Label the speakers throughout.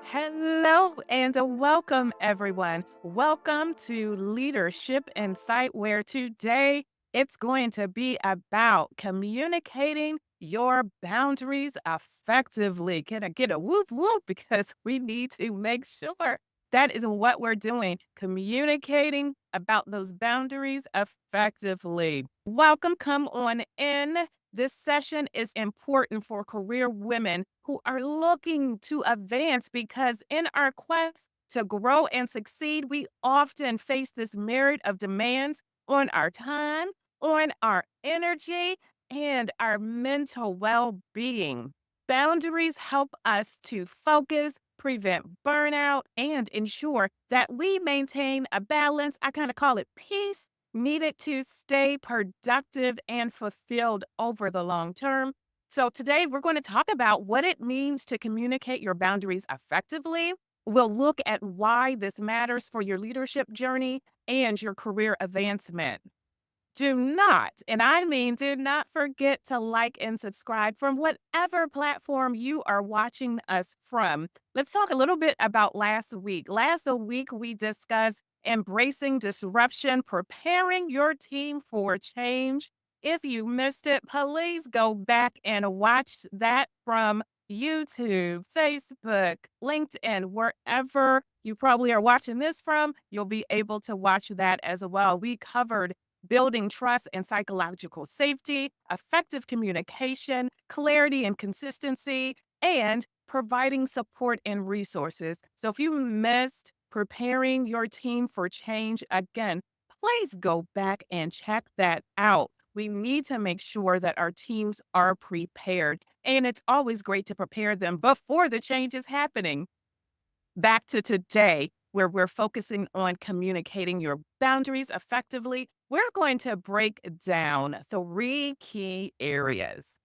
Speaker 1: Hello and welcome, everyone. Welcome to Leadership Insight, where today it's going to be about communicating your boundaries effectively. Can I get a whoop whoop? Because we need to make sure that is what we're doing, communicating about those boundaries effectively. Welcome, come on in. This session is important for career women who are looking to advance because in our quest to grow and succeed, we often face this myriad of demands on our time, on our energy, and our mental well being. Boundaries help us to focus, prevent burnout, and ensure that we maintain a balance. I kind of call it peace needed to stay productive and fulfilled over the long term. So, today we're going to talk about what it means to communicate your boundaries effectively. We'll look at why this matters for your leadership journey and your career advancement. Do not, and I mean do not forget to like and subscribe from whatever platform you are watching us from. Let's talk a little bit about last week. Last week, we discussed embracing disruption, preparing your team for change. If you missed it, please go back and watch that from YouTube, Facebook, LinkedIn, wherever you probably are watching this from, you'll be able to watch that as well. We covered building trust and psychological safety, effective communication, clarity and consistency, and providing support and resources. So if you missed preparing your team for change, again, please go back and check that out. We need to make sure that our teams are prepared. And it's always great to prepare them before the change is happening. Back to today, where we're focusing on communicating your boundaries effectively, we're going to break down three key areas.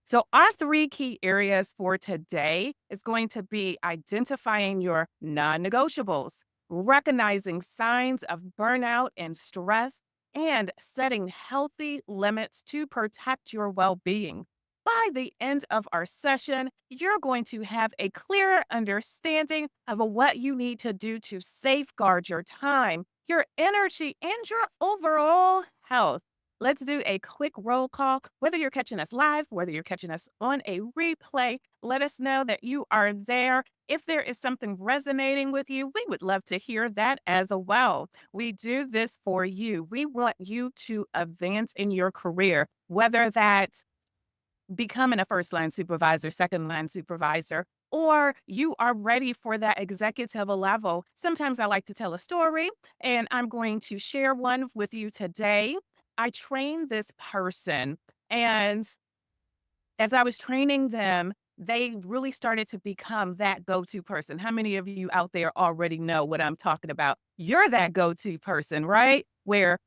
Speaker 1: So, our three key areas for today is going to be identifying your non negotiables, recognizing signs of burnout and stress, and setting healthy limits to protect your well being. By the end of our session, you're going to have a clearer understanding of what you need to do to safeguard your time, your energy, and your overall health. Let's do a quick roll call. Whether you're catching us live, whether you're catching us on a replay, let us know that you are there. If there is something resonating with you, we would love to hear that as well. We do this for you. We want you to advance in your career, whether that's becoming a first line supervisor, second line supervisor, or you are ready for that executive level. Sometimes I like to tell a story, and I'm going to share one with you today. I trained this person, and as I was training them, they really started to become that go to person. How many of you out there already know what I'm talking about? You're that go to person, right? Where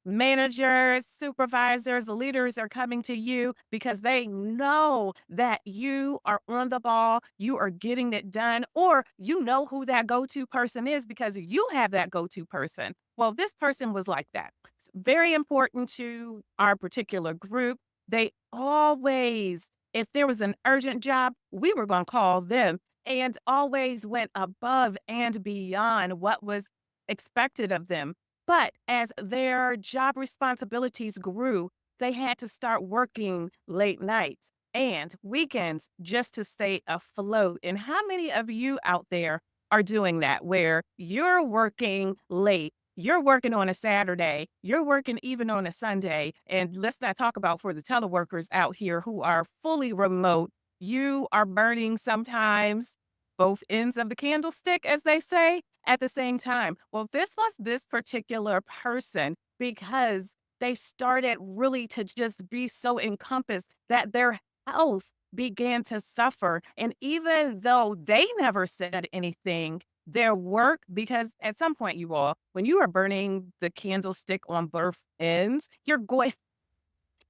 Speaker 1: managers, supervisors, leaders are coming to you because they know that you are on the ball, you are getting it done, or you know who that go to person is because you have that go to person. Well, this person was like that. It's very important to our particular group. They always, if there was an urgent job, we were going to call them and always went above and beyond what was expected of them. But as their job responsibilities grew, they had to start working late nights and weekends just to stay afloat. And how many of you out there are doing that where you're working late? You're working on a Saturday, you're working even on a Sunday. And let's not talk about for the teleworkers out here who are fully remote. You are burning sometimes both ends of the candlestick, as they say, at the same time. Well, this was this particular person because they started really to just be so encompassed that their health began to suffer. And even though they never said anything, their work, because at some point, you all, when you are burning the candlestick on both ends, you're going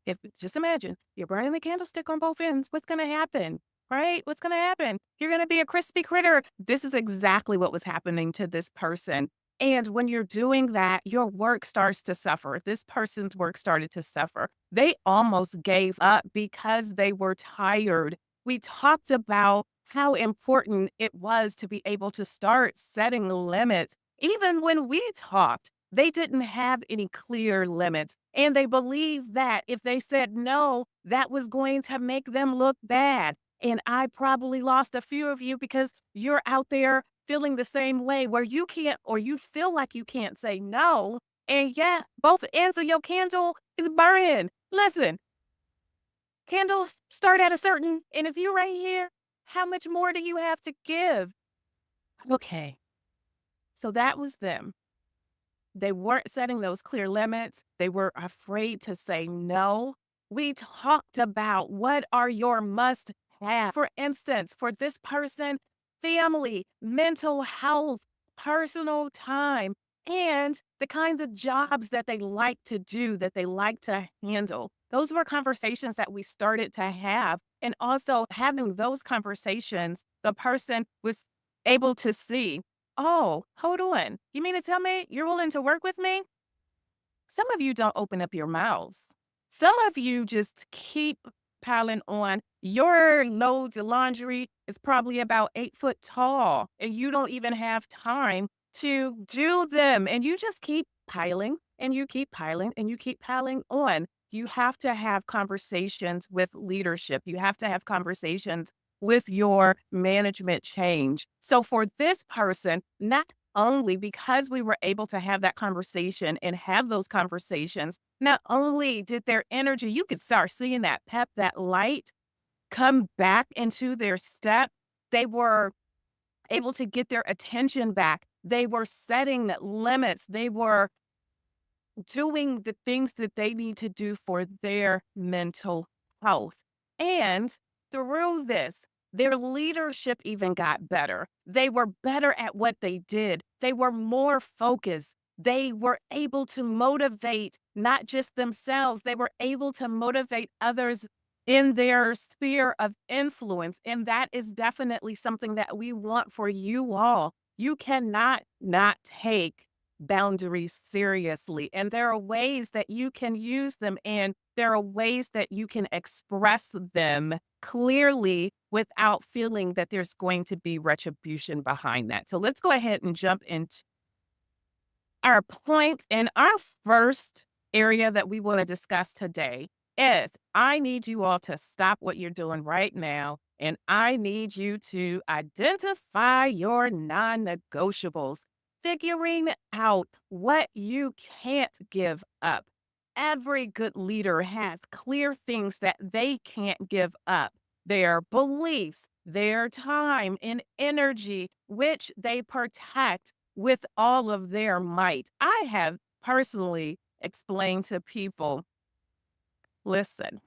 Speaker 1: if just imagine you're burning the candlestick on both ends, what's going to happen? Right? What's going to happen? You're going to be a crispy critter. This is exactly what was happening to this person. And when you're doing that, your work starts to suffer. This person's work started to suffer. They almost gave up because they were tired. We talked about how important it was to be able to start setting limits. Even when we talked, they didn't have any clear limits. And they believed that if they said no, that was going to make them look bad. And I probably lost a few of you because you're out there feeling the same way where you can't, or you feel like you can't say no. And yet, both ends of your candle is burning. Listen, candles start at a certain, and if you're right here, how much more do you have to give? Okay, so that was them. They weren't setting those clear limits. They were afraid to say no. We talked about what are your must have. For instance, for this person, family, mental health, personal time, and the kinds of jobs that they like to do, that they like to handle. Those were conversations that we started to have. And also having those conversations, the person was able to see, oh, hold on. You mean to tell me you're willing to work with me? Some of you don't open up your mouths. Some of you just keep piling on. Your loads of laundry is probably about 8 foot tall, and you don't even have time to do them. And you just keep piling and you keep piling and you keep piling on. You have to have conversations with leadership. You have to have conversations with your management change. So for this person, not only because we were able to have that conversation and have those conversations, not only did their energy, you could start seeing that pep, that light come back into their step. They were able to get their attention back. They were setting limits. They were doing the things that they need to do for their mental health. And through this, their leadership even got better. They were better at what they did. They were more focused. They were able to motivate not just themselves, they were able to motivate others in their sphere of influence. And that is definitely something that we want for you all. You cannot not take boundaries seriously. And there are ways that you can use them, and there are ways that you can express them clearly without feeling that there's going to be retribution behind that. So let's go ahead and jump into our point. And our first area that we want to discuss today is I need you all to stop what you're doing right now. And I need you to identify your non negotiables, figuring out what you can't give up. Every good leader has clear things that they can't give up: their beliefs, their time and energy, which they protect with all of their might. I have personally explained to people, listen,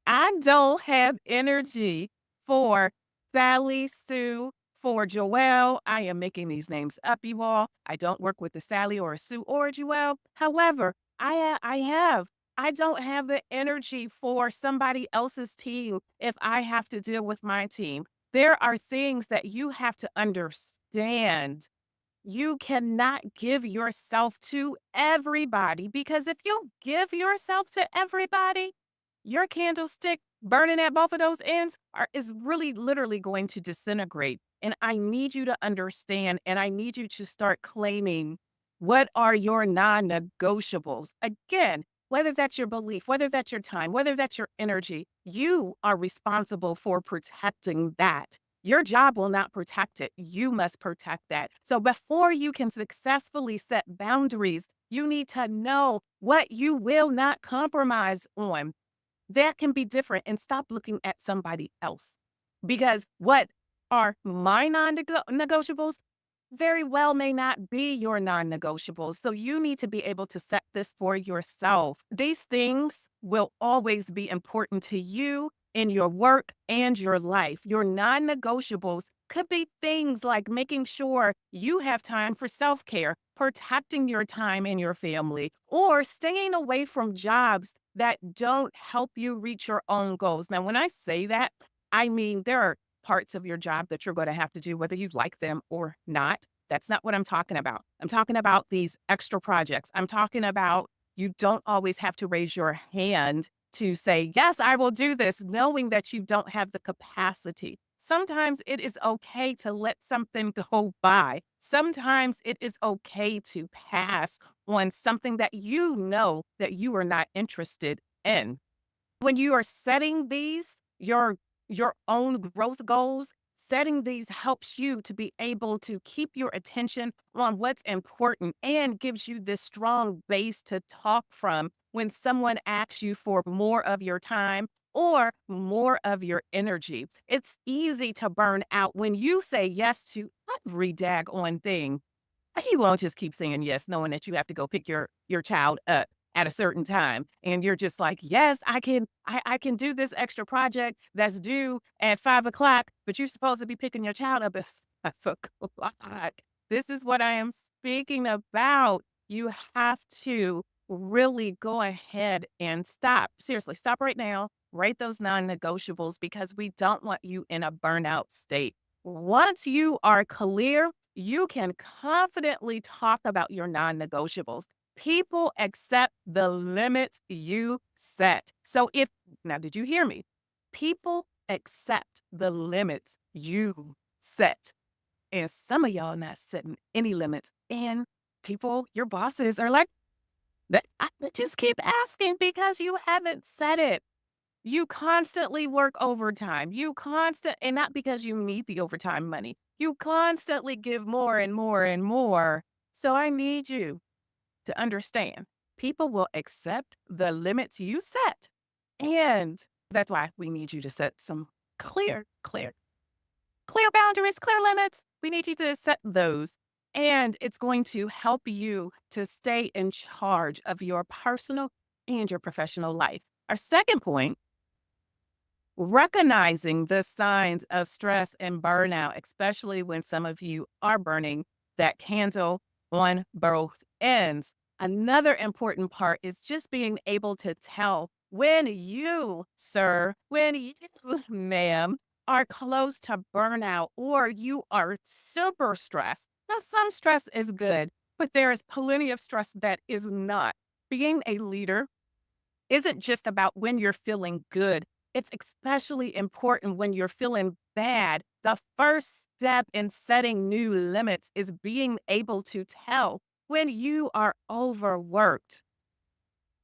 Speaker 1: I don't have energy for Sally, Sue, for Joelle. I am making these names up, you all. I don't work with a Sally or a Sue or a Joelle. However, I don't have the energy for somebody else's team if I have to deal with my team. There are things that you have to understand. You cannot give yourself to everybody, because if you give yourself to everybody, your candlestick burning at both of those ends is really literally going to disintegrate. And I need you to understand, and I need you to start claiming what are your non negotiables. Again, whether that's your belief, whether that's your time, whether that's your energy, you are responsible for protecting that. Your job will not protect it. You must protect that. So before you can successfully set boundaries, you need to know what you will not compromise on. That can be different, and stop looking at somebody else, because what are my non-negotiables very well may not be your non-negotiables. So you need to be able to set this for yourself. These things will always be important to you in your work and your life. Your non-negotiables could be things like making sure you have time for self-care, protecting your time and your family, or staying away from jobs that don't help you reach your own goals. Now, when I say that, I mean there are parts of your job that you're going to have to do whether you like them or not. That's not what I'm talking about. I'm talking about these extra projects. I'm talking about you don't always have to raise your hand to say, yes, I will do this, knowing that you don't have the capacity. Sometimes it is okay to let something go by. Sometimes it is okay to pass on something that you know that you are not interested in. When you are setting these, your own growth goals, setting these helps you to be able to keep your attention on what's important and gives you this strong base to talk from when someone asks you for more of your time or more of your energy. It's easy to burn out when you say yes to every daggone thing. He won't just keep saying yes, knowing that you have to go pick your child up at a certain time. And you're just like, yes, I can do this extra project that's due at 5 o'clock, but you're supposed to be picking your child up at 5 o'clock. This is what I am speaking about. You have to really go ahead and stop. Seriously, stop right now. Write those non-negotiables because we don't want you in a burnout state. Once you are clear, you can confidently talk about your non negotiables. People accept the limits you set. So, now did you hear me? People accept the limits you set. And some of y'all not setting any limits. And people, your bosses are like, I just keep asking because you haven't said it. You constantly work overtime. And not because you need the overtime money. You constantly give more and more and more. So I need you to understand people will accept the limits you set. And that's why we need you to set some clear boundaries, clear limits. We need you to set those. And it's going to help you to stay in charge of your personal and your professional life. Our second point, recognizing the signs of stress and burnout, especially when some of you are burning that candle on both ends. Another important part is just being able to tell when you, sir, when you, ma'am, are close to burnout or you are super stressed. Now, some stress is good, but there is plenty of stress that is not. Being a leader isn't just about when you're feeling good. It's especially important when you're feeling bad. The first step in setting new limits is being able to tell when you are overworked.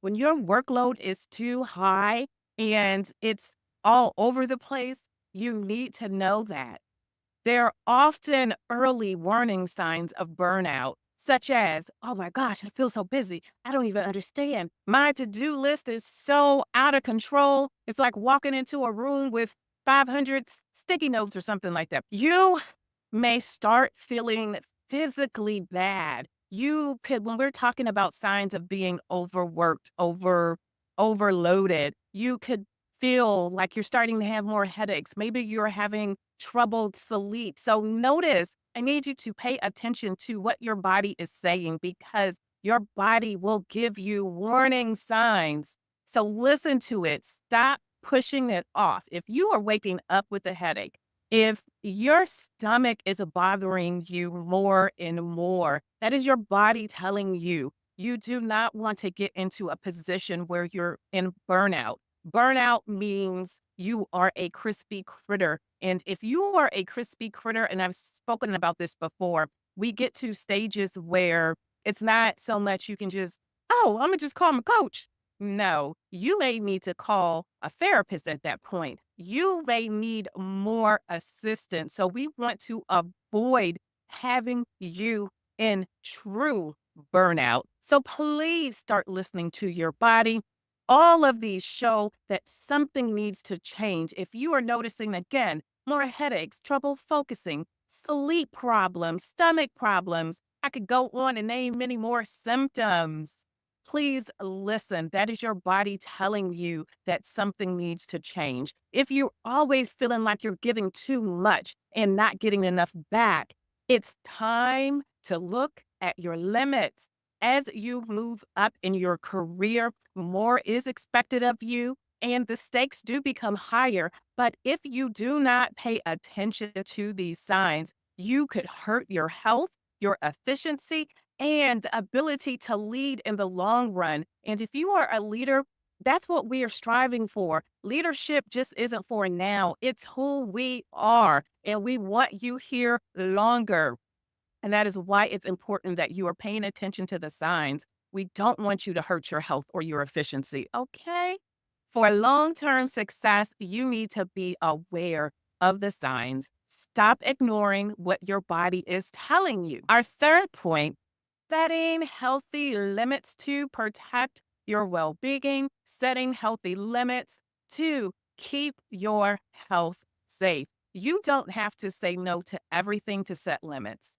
Speaker 1: When your workload is too high and it's all over the place, you need to know that. There are often early warning signs of burnout, such as, oh my gosh, I feel so busy. I don't even understand. My to-do list is so out of control. It's like walking into a room with 500 sticky notes or something like that. You may start feeling physically bad. You could, when we're talking about signs of being overworked, overloaded, you could feel like you're starting to have more headaches. Maybe you're having troubled sleep. So notice, I need you to pay attention to what your body is saying because your body will give you warning signs. So listen to it. Stop pushing it off. If you are waking up with a headache, if your stomach is bothering you more and more, that is your body telling you you do not want to get into a position where you're in burnout. Burnout means you are a crispy critter. And if you are a crispy critter, and I've spoken about this before, we get to stages where it's not so much you can just, oh, I'm going to just call my coach. No, you may need to call a therapist at that point. You may need more assistance. So we want to avoid having you in true burnout. So please start listening to your body. All of these show that something needs to change. If you are noticing again, more headaches, trouble focusing, sleep problems, stomach problems, I could go on and name many more symptoms. Please listen. That is your body telling you that something needs to change. If you're always feeling like you're giving too much and not getting enough back, it's time to look at your limits. As you move up in your career, more is expected of you and the stakes do become higher. But if you do not pay attention to these signs, you could hurt your health, your efficiency, and ability to lead in the long run. And if you are a leader, That's what we are striving for. Leadership just isn't for now. It's who we are, and we want you here longer. And that is why it's important that you are paying attention to the signs. We don't want you to hurt your health or your efficiency, okay? For long-term success, you need to be aware of the signs. Stop ignoring what your body is telling you. Our third point, setting healthy limits to protect your well-being, setting healthy limits to keep your health safe. You don't have to say no to everything to set limits.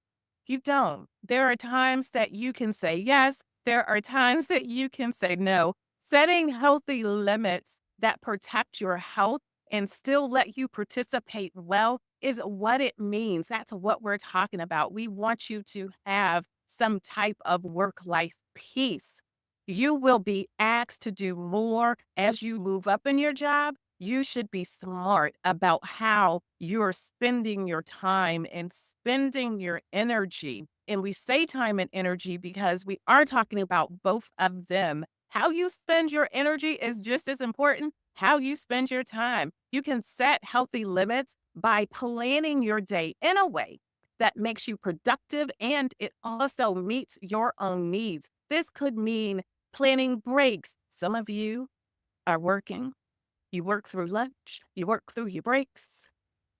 Speaker 1: You don't. There are times that you can say yes. There are times that you can say no. Setting healthy limits that protect your health and still let you participate well is what it means. That's what we're talking about. We want you to have some type of work-life peace. You will be asked to do more as you move up in your job. You should be smart about how you're spending your time and spending your energy. And we say time and energy because we are talking about both of them. How you spend your energy is just as important. How you spend your time. You can set healthy limits by planning your day in a way that makes you productive and it also meets your own needs. This could mean planning breaks. Some of you are working. You work through lunch, you work through your breaks.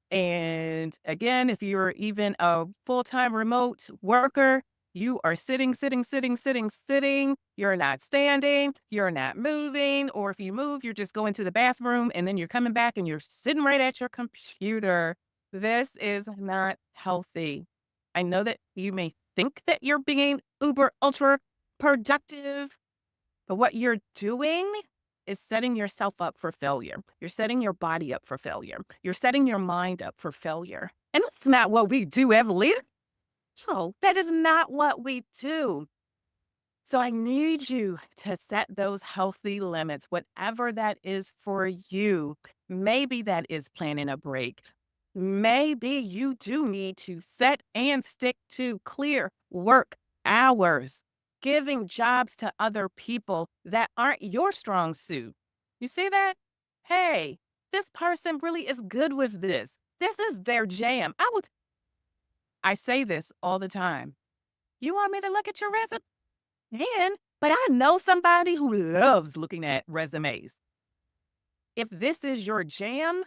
Speaker 1: And again, if you're even a full-time remote worker, you are sitting, sitting, sitting, sitting, sitting. You're not standing, you're not moving. Or if you move, you're just going to the bathroom and then you're coming back and you're sitting right at your computer. This is not healthy. I know that you may think that you're being uber ultra productive, but what you're doing is setting yourself up for failure. You're setting your body up for failure. You're setting your mind up for failure. And that's not what we do as leaders. No, that is not what we do. So I need you to set those healthy limits, whatever that is for you. Maybe that is planning a break. Maybe you do need to set and stick to clear work hours, giving jobs to other people that aren't your strong suit. You see that? Hey, this person really is good with this. This is their jam. I say this all the time. You want me to look at your resume? But I know somebody who loves looking at resumes. If this is your jam,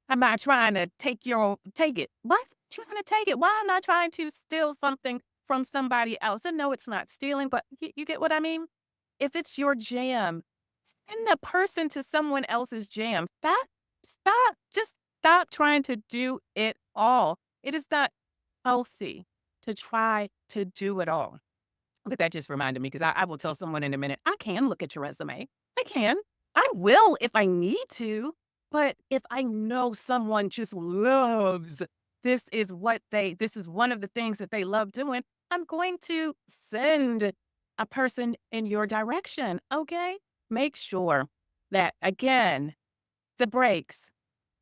Speaker 1: I'm not trying to take it. What? Trying to take it? Why am I trying to steal something from somebody else? And no, it's not stealing, but you get what I mean? If it's your jam, send the person to someone else's jam. Just stop trying to do it all. It is not healthy to try to do it all. But that just reminded me because I will tell someone in a minute, I can look at your resume. I can. I will if I need to. But if I know someone just loves, this is one of the things that they love doing, I'm going to send a person in your direction. Okay. Make sure that, again, the breaks,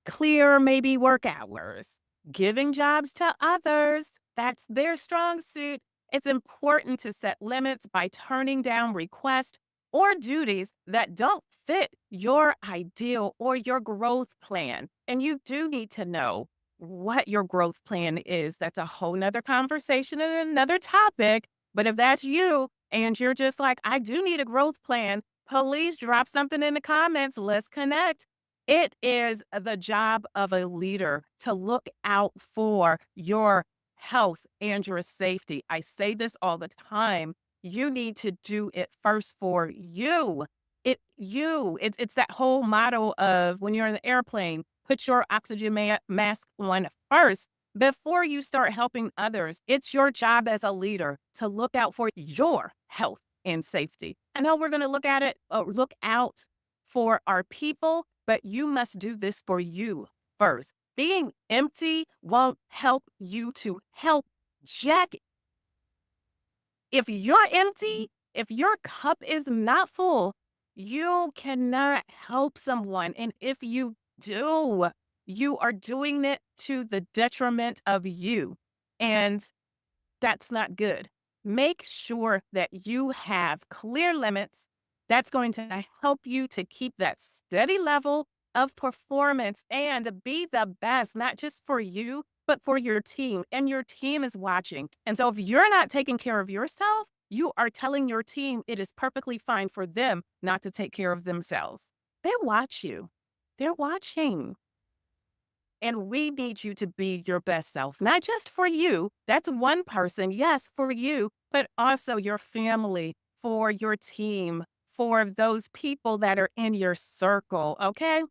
Speaker 1: clear maybe work hours, giving jobs to others. That's their strong suit. It's important to set limits by turning down requests or duties that don't fit your ideal or your growth plan. And you do need to know what your growth plan is. That's a whole nother conversation and another topic. But if that's you and you're just like, I do need a growth plan, please drop something in the comments. Let's connect. It is the job of a leader to look out for your health and your safety. I say this all the time. You need to do it first for you. It's that whole motto of when you're in the airplane, put your oxygen mask on first before you start helping others. It's your job as a leader to look out for your health and safety. I know we're going to look out for our people, but you must do this for you first. Being empty won't help you to help Jack. If you're empty, if your cup is not full, you cannot help someone. And if you do, you are doing it to the detriment of you. And that's not good. Make sure that you have clear limits That's going to help you to keep that steady level of performance and be the best, not just for you, but for your team. And your team is watching. And so if you're not taking care of yourself, you are telling your team it is perfectly fine for them not to take care of themselves. They watch you. They're watching. And we need you to be your best self, not just for you. That's one person, yes, for you, but also your family, for your team, for those people that are in your circle. Okay.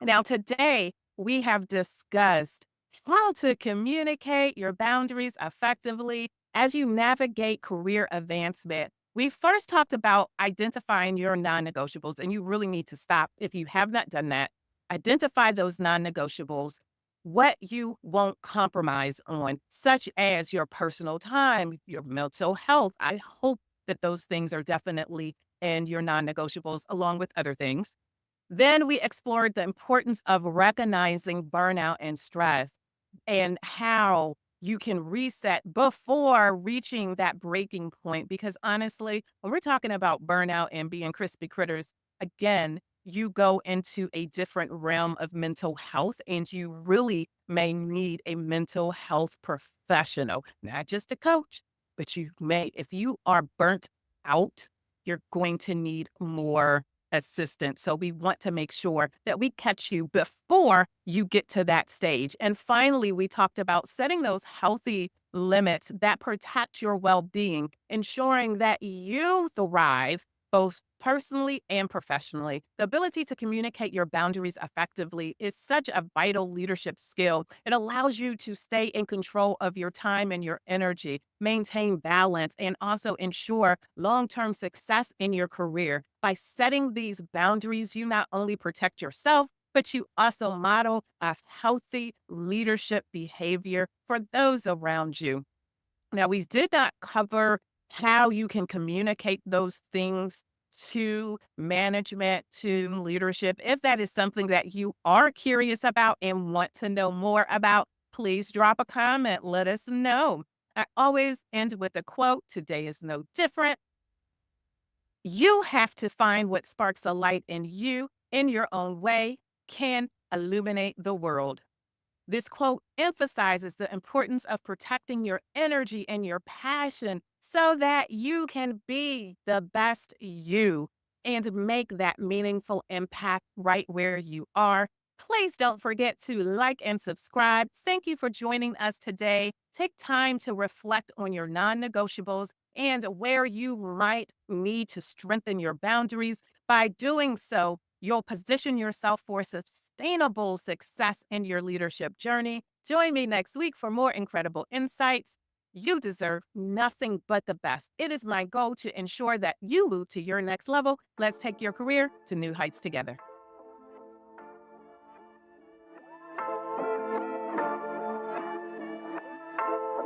Speaker 1: Now, today we have discussed how to communicate your boundaries effectively as you navigate career advancement. We first talked about identifying your non negotiables, and you really need to stop if you have not done that. Identify those non negotiables, what you won't compromise on, such as your personal time, your mental health. I hope that those things are definitely in your non negotiables, along with other things. Then we explored the importance of recognizing burnout and stress and how you can reset before reaching that breaking point. Because honestly, when we're talking about burnout and being crispy critters, again, you go into a different realm of mental health and you really may need a mental health professional, not just a coach, but you may, if you are burnt out, you're going to need more assistance. So we want to make sure that we catch you before you get to that stage. And finally, we talked about setting those healthy limits that protect your well being, ensuring that you thrive both personally and professionally. The ability to communicate your boundaries effectively is such a vital leadership skill. It allows you to stay in control of your time and your energy, maintain balance, and also ensure long term success in your career. By setting these boundaries, you not only protect yourself, but you also model a healthy leadership behavior for those around you. Now, we did not cover how you can communicate those things to management, to leadership. If that is something that you are curious about and want to know more about, please drop a comment. Let us know. I always end with a quote. Today is no different. You have to find what sparks a light in you in your own way, can illuminate the world. This quote emphasizes the importance of protecting your energy and your passion so that you can be the best you and make that meaningful impact right where you are. Please don't forget to like and subscribe. Thank you for joining us today. Take time to reflect on your non negotiables and where you might need to strengthen your boundaries. By doing so, you'll position yourself for sustainable success in your leadership journey. Join me next week for more incredible insights. You deserve nothing but the best. It is my goal to ensure that you move to your next level. Let's take your career to new heights together.